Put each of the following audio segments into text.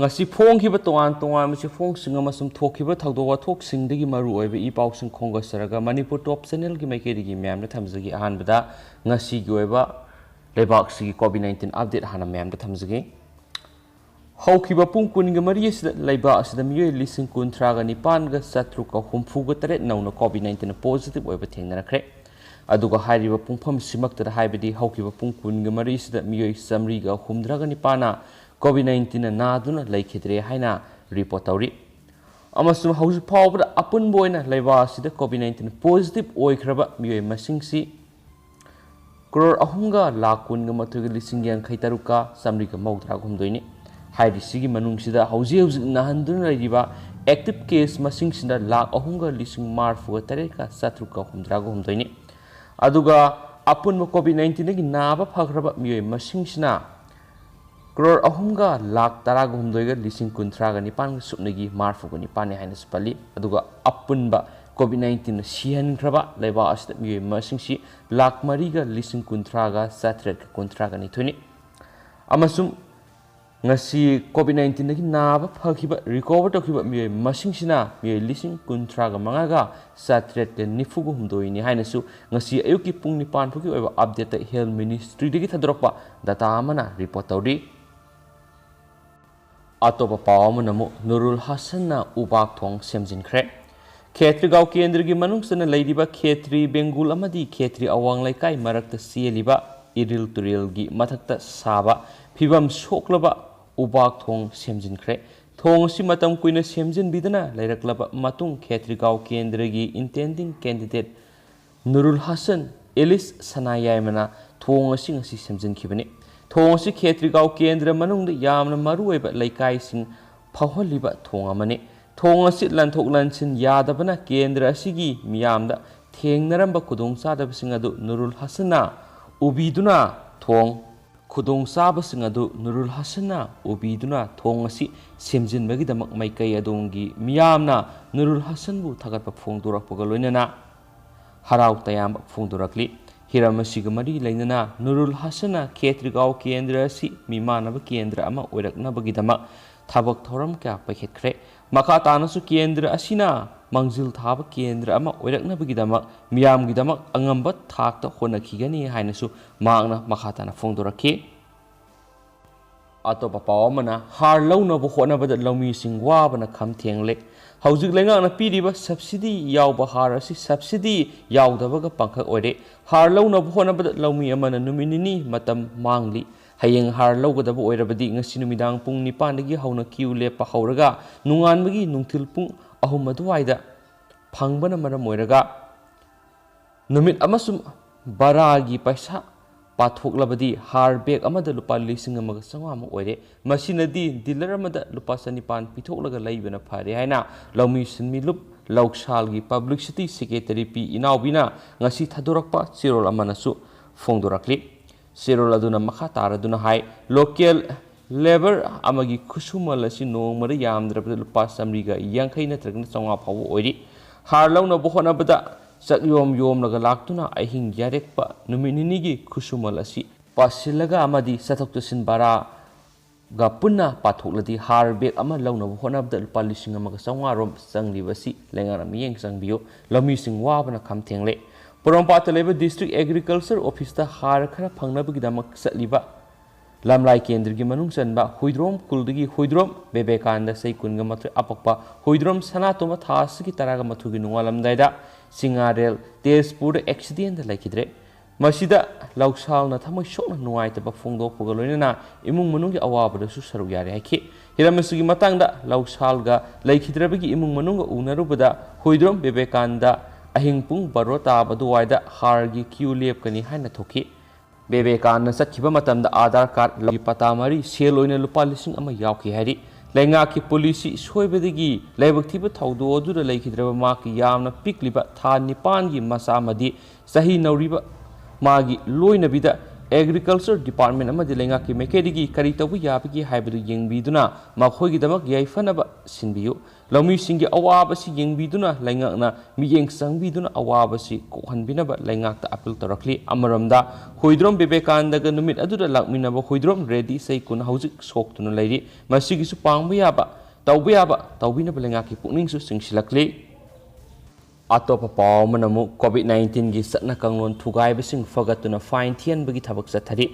ngasi phongkhiba tongan tongan masi phongsing amasum thokhiba thawdo wathok singdagi maru oibe I pausing khongasaraga Manipur top channel gi maikeri myamna thamjagi ahanbada ngasi gi oiba lebak sigi COVID-19 update hana myamda thamjagi hawkhiba pung kun gi mari asida leiba asida miyoi lising kun thraga nipan ga satru ka humfu ga tare nauna COVID-19 positive oiba thengnara khre aduga hairiba pungpham simakta haibadi hawkhiba pung kun gi mari asida miyoi samri ga humdraga nipana COVID-19 naduna laikhidre haina report tawri amasum hausi phawbada apun boina leiba sida COVID-19 positive oikraba miyoi masingsi crore ahunga lakun ga mathuga lising yang khaitaruka samri ga mawdra gumdoini hairi sigi manung sida hausi hausi nahanduna laiba active case masing sida lak ahunga lising marfu tareka satruka humdra gumdoini aduga apun COVID-19 gi naba phagraba miyoi masing sina crore ahunga lak taraga humdoiga lising kuntraga nipan supnagi marfuga nipani haina spali aduga apunba COVID-19 sihan khraba leiba asda mi masingsi lak mariga lising kuntraga satret kuntraga ni thuni amasum ngasi COVID-19 gi naba phakhiba recover tokhiba mi masingsina mi lising kuntraga mangaga satret ke nifugu humdoi ni haina su ngasi ayuki pung nipan phuki oiba update health ministry digi thadrokpa data amana report tawdi Atopa pawam namu Nurul Hasan na ubak thong semjin khre Khetri gaw kendra gi manung sana leidiba Khetri Bengul amadi Khetri awang laikai marakta sieliba iril turil gi mathakta saba phibam soklaba ubak thong semjin khre thong si matam kuina semjin bidana lairaklaba matung Khetri gaw kendra gi intending candidate Nurul Hasan Elis Sanayaimana thong asing si semjin khibani thong si Khetri gaw kendra manung da yamna maru oiba laikai sing phawhaliba thong amani thong asi lanthok lansin yadabana kendra asigi miyamda thengnaramba kudong sadabasing adu Nurul Hasana ubiduna thong kudong sabasing adu Nurul Hasana ubiduna thong asi semjin bagi damak maikai adongi miyamna Nurul Hasan bu thagatpa phongdurakpaga loinana harau tayam phongdurakli Hiramasiga mari lainana Nurul Hasana Khetri gaw kendra si mimanaba kendra ama oiraknabagi damak thabak thoram kya paikhetkre makha tanasu kendra asina mangjil thaba kendra ama oiraknabagi damak miyamgi damak angamba thakta honakhigani hainasu maangna makha tana phongdorakhi atopa pawamana har launaba honabada lawmi sing wabana khamthengle haujuk lengana piriba subsidy yawba har asi subsidy yawdabaga pangkhak oire har launaba honabada lawmi amana numinini matam mangli hayeng har lawgadaba oirabadi ngasi numidang pung 9 dagi hauna queue lepa hauraga nunganbagi nungthil pung 3 aduwaida phangbana maram oiraga numit amasum baragi paisa pathok har bag amada lupa lising amaga sangama oire masinadi dealer amada lupa sanipan pithoklaga laibana phare haina lawmi sinmi lup lauksalgi publicity secretary p inaubina ngasi thadorakpa chirol amanasu phongdorakli chirol aduna makha taraduna hai local labor amagi khusumal asi nongmara yamdrabada lupa samriga yankai natragna changa phawo oiri har launa bohonabada Sakyom yom laga laktuna ahing yarekpa numinini khusumal asi pasilaga amadi sathok sin bara ga punna pathokladi har bag ama launa honabda lupa lising amaga sangwa rom sanglibasi lengara miyeng sangbiyo lami sing wabana khamthengle Porompata leba district agriculture office ta har khara phangnabagi damak satliba lamlai kendra gi manung sanba huidrom kuldagi huidrom bebekanda sei kunga matre apakpa huidrom sanatoma thasgi taraga mathugi nungalamdaida Singarel Tezpur accident laikidre masida lauksalna thamai sokna nuaitaba phongdokpaga loinana imung manunggi awabada su saru yare haiki hiramasugi matangda lauksalga laikhidrabagi imung manungga unarubada huidrom bebekanda ahingpung barota baduwaida hargi queue lepkani haina thoki bebekanda sakhiba matamda Aadhaar card lagi patamari sel oina lupa lising ama yawki hari Lenga ki polisi soibadagi laibak thiba thawdo adura laikhidraba maki yamna pikliba tha nipan gi masa amadi sahi nauriba magi loinabida Agriculture Department amadi lengaki mekedigi kari tabu yabigi haibu yengbiduna makhoigidamak yaifanaba sinbiyu laumi singi awabasi yengbiduna lengakna miyeng sangbiduna awabasi kohanbinaba lengakta appeal tarakli amaramda hoidrom bebekandaga numit aduda lakminaba hoidrom ready sei kun haujik soktuna leiri masigisu pangbu yaba tawbinaba lengaki pukningsu singsilakli Atop paw manamu COVID-19 gi satna kanglon thugai basing fagatuna fine thian bagi thabak sathari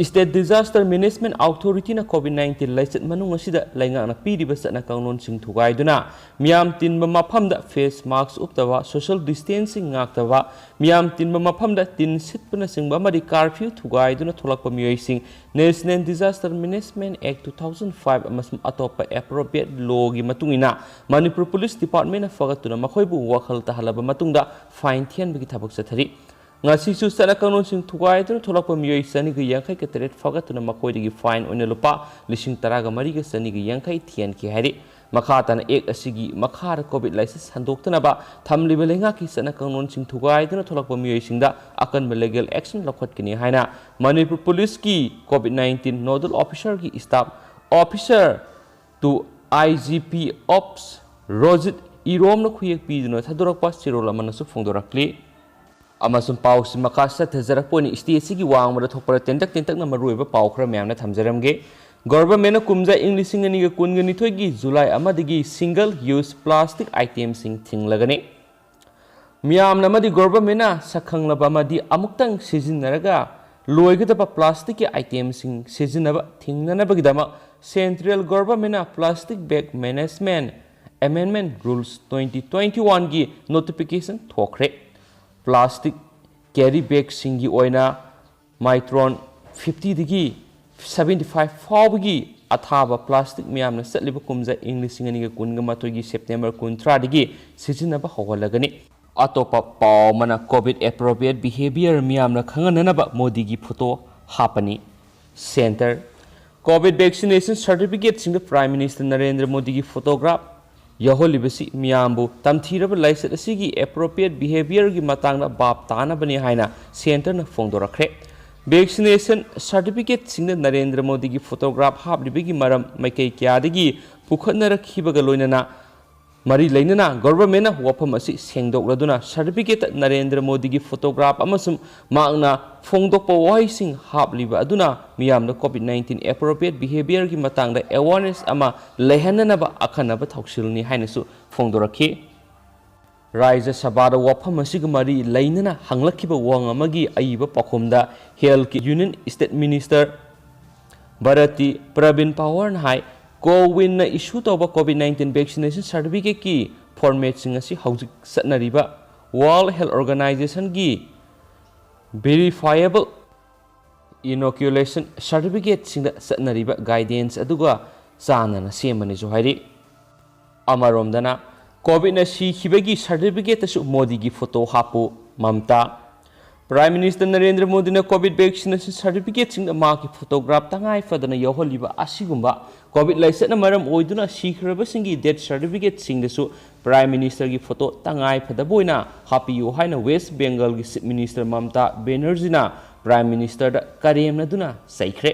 State Disaster Management Authority na COVID-19 laisat manung asida lainga na piri ba satna kanglon sing thugai duna miam tinba maphamda face mask uptawa social distancing ngaktawa miam tinba maphamda tin sitpana singba mari curfew thugai duna tholakpa miyoi sing National Disaster Management Act 2005 amasum atopa appropriate law gi matungina Manipur Police Department na fagatuna makhoibu wakhal tahalaba matungda fine thian bagi thabak sathari ngasi su sana kanun sing thugai tu tholakpa miyoi sani gi yankhai ka teret fagatuna makoi digi fine oina lupa lishing taraga mari ga sani gi yankhai thian ki hari makha tan ek asigi makha ra covid license handoktana ba thamli belenga ki sana kanun sing thugai tu tholakpa miyoi singda akan legal action lakhat kini haina Manipur Police ki COVID-19 nodal officer ki staff officer to IGP Ops Rojit Irom na khuyek pi dino thadorakpa sirola manasu phongdorakli amasum pau si makasa thajarak poni state gi wang mara thokpara tentak na maruiba pau khra myamna thamjaramge government na kumja inglising ani ga kun ni thoi gi July amadigi single use plastic items sing thinglagani myamna madi government na sakhanglaba madi amuktang sijinnaraga loigidaba plastic ki items sing sijinnaba thingnana bagidama central government na plastic bag management amendment rules 2021 gi notification thokre Plastic carry bag singi oina micron 50 digi 75 fawgi athaba plastic miyam na satliba kumja english ngani ga kunga matogi September 13 digi sijinaba hawalagani atopa paw mana covid appropriate behavior miyam na khangana ba modi gi photo hapani center covid vaccination certificate sing the prime minister Narendra Modi gi photograph Yaholibasi Miambu Tamthiraba Laisat Asigi appropriate behavior gi matangna bab tana bani haina center na phongdorakre vaccination certificate singna Narendra Modi gi photograph hablibigi maram maikai kyadagi pukhatna rakhibaga loinana mari lainana government na wafam asi sengdokladuna certificate Narendra Modi gi photograph amasum maangna phongdokpa waising habliba aduna miyamna COVID-19 appropriate behavior gi matangda awareness ama lehananaba akhanaba thoksilni hainasu phongdorakhi Raja Sabada wafam asig mari lainana hanglakhiba wang amagi aiba pakhomda health union state minister Bharati Pravin Pawar hai Ko-win na issue tawba COVID-19 vaccination certificate ki format sing asi hauzik satnariba World Health Organization gi verifiable inoculation certificate sing satnariba guidance aduga chana na semani jo hairi amaromdana covid na si khibagi certificate su Modi gi photo hapu Mamta Prime Minister Narendra Modi na COVID vaccination certificate sing ma ki photograph tangai fadana yoholiba asigumba COVID laisat na maram oiduna sikraba singi death certificate sing desu Prime Minister gi photo tangai fadaboina happy yo haina West Bengal gi Chief Minister Mamta Banerjee na Prime Minister da karemna duna saikre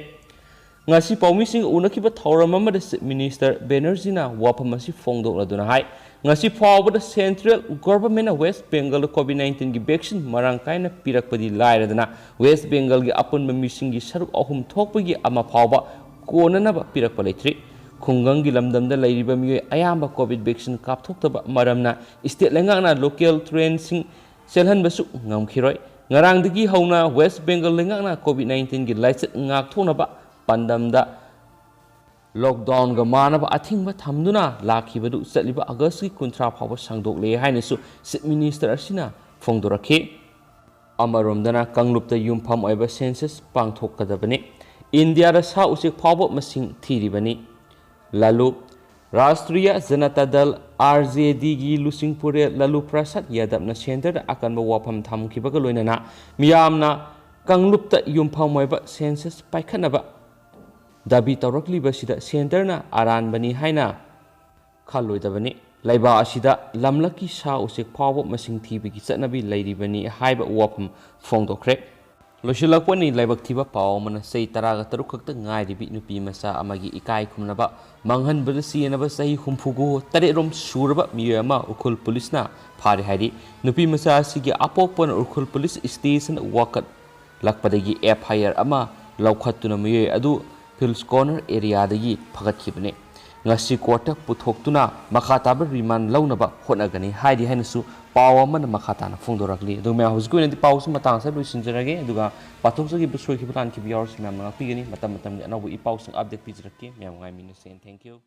ngasi paumi sing unakiba thauram amada Chief Minister Banerjee na wapamasi phongdokla duna hai ngasi fawbada central government West Bengal COVID-19 gi vaccine marang kaina pirakpadi lairadana West Bengal gi apunba mising gi saruk ahum thokpagi ama fawba konanaba pirakpa leitri khungangi lamdamda lairiba miyoi ayamba covid vaccine kapthoktaba maramna state lengakna local train sing selhanbasu ngamkhiroi ngarangdagi hauna West Bengal lengakna COVID-19 gi laisat ngak thonaba pandamda lockdown ga manaba athingba thamduna lakhibadu satliba August ki kunthra phawa sangdokle hainasu Chief Minister asina phongdorakhe amaromdana kanglupta yumpham oiba census pangthokadabani India ra sa usik phawa masing thiribani lalu Rashtriya Janata Dal RJD gi Lusingpure Lalu Prasad Yadav na center da akanba wafam thamkhibaga loinana miyamna kanglupta yumpham oiba census paikhanaba dabi tawrakliba sida center na aran bani haina khalloidabani laiba asida lamlaki sa usik phawa masing thibigi chatnabi lairibani haiba wafam phongdokre Losilakponi laibak thiba paw mana sei taraga taruk khakta ngairibi Nupimacha amagi ikai khumnaba manghanbada sienaba sahi humfugu tarerom suraba miyama Urkhul police na Phare hari Nupimacha asigi apopon Urkhul police station wakat lakpadagi FIR ama laukhattuna miye adu Hills Corner area dagi phagatkhibane ngasi court puthoktuna makhataba remand launaba honagani haidi hainasu paw amana makhatana phongdorakli du me hosku ne paw su matang sa luisinjarage duga pathok sagi busoi khiban ki biyor sim namna pigani matam matam ni anabu I paw sing update pijrake me ngai min sen thank you